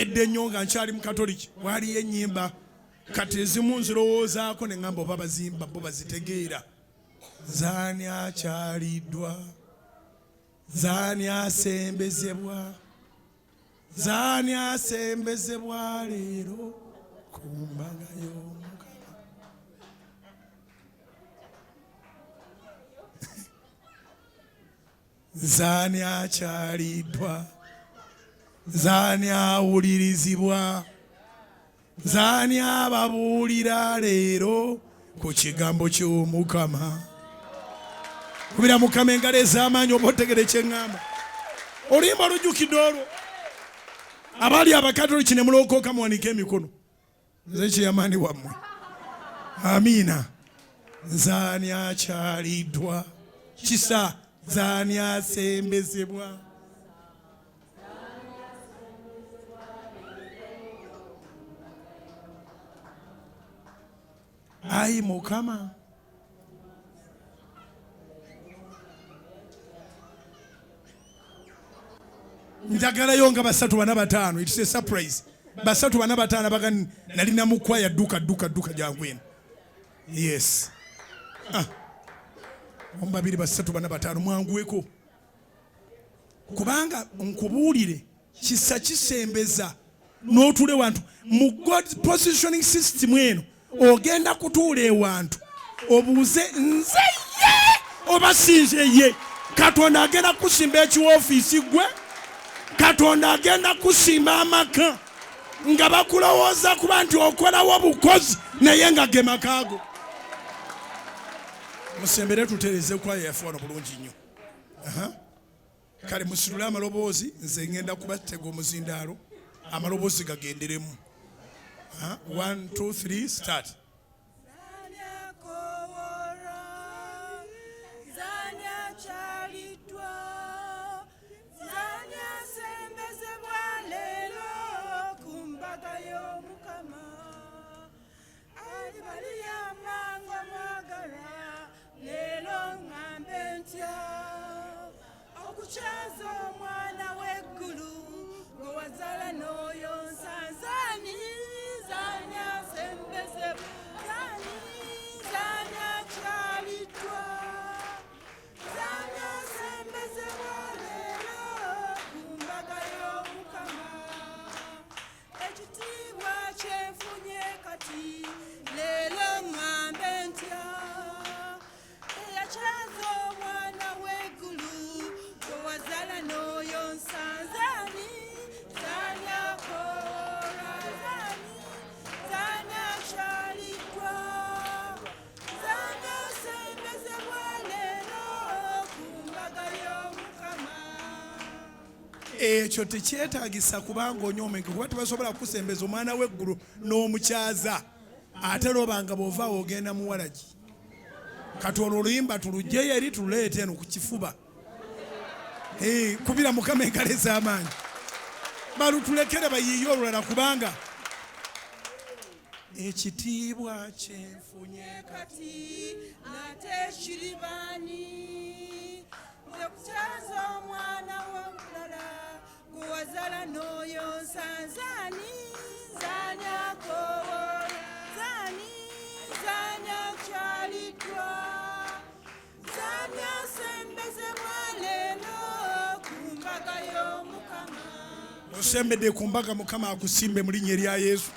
edde nnyo nga nkyali mu katoliki waliyo ennyimba kati ezimu nzirowoozaako ne ŋŋamba oba bazimba bo bazitegeera. Zaani akyaliddwa, zaani asembezebwa, zaani asembezebwa leero ku mbaga y'Omukama. Zaani akyaliddwa, zaani awulirizibwa, zaani ababuulira leero ku kigambo ky'Omukama. Kubira Mukama engalo ez'amaanyi oba otegere kye ŋŋamba. Oluyimba olujjukidde olwo. Abali abakatoliki ne mulokooka muwanike emikono. Nze kyeyamaani wammwe. Amiina. Zaani akyaliddwa. Kisa zaani asembezebwa. Ayi Mukama. Njagalayo nga 3 4 5. It's a surprise. 3 4 5 baga nalina mukwaya duka jangu eno. Yes. Ombabiri 3 4 5 mwanguweko. Kubanga nkubuulire kisa kisembeza n'otule wantu mu God positioning system eno ogenda kutuula ewantu obuuze nze ye oba sinze ye. Katonda agenda kusimba ekiwoofiisi gwe. Katonda agenda kusimba amaka nga bakulowooza kuba nti okolawo bukozi naye nga ge makaago. Musembere tutereze kwaya yaffe wano bulungi nnyo. Kale musitule amaloboozi nze ngenda kubatega omuzindaalo amaloboozi gagenderemu. 1 2 3 start. Okuchazo mwana w'eggulu gwe wazala n'oyonsa zaani zaani asembezebwa zaani zaani akyaliddwa zaani asembezebwa leero ku mbaga y'Omukama. Ekitiibwa kyenfunye kati leero ŋŋambe ntya eyakyaza omwana w'eggulu wazala n'oyonsa zaani zaani akoora zaani zaani akyaliddwa zaani asembezebwa leero ku mbaga y'Omukama. Ekyo tekyetaagisa kubanga onyoomeke kuba tebasobola kukusembeza omwana w'eggulu n'omukyaza ate lobanga bw'ova ogenda muwalagi. Kati olwo oluyimba tulugyeyo eri tululeete eno ku kifuba. Kubira Mukama engalo ez'amaanyi. Balutulekere bayiiye olulala kubanga ekitiibwa kyenfunye kati ate kiribaani nze kukyaza omwana w'omulala gwe wazala n'oyonsa zaani zaani akoowoola zaani zaani akyaliddwa zaani asembezebwa leero osembedde ku mbaga Mukama akusimbe mu linnya erya Yesu.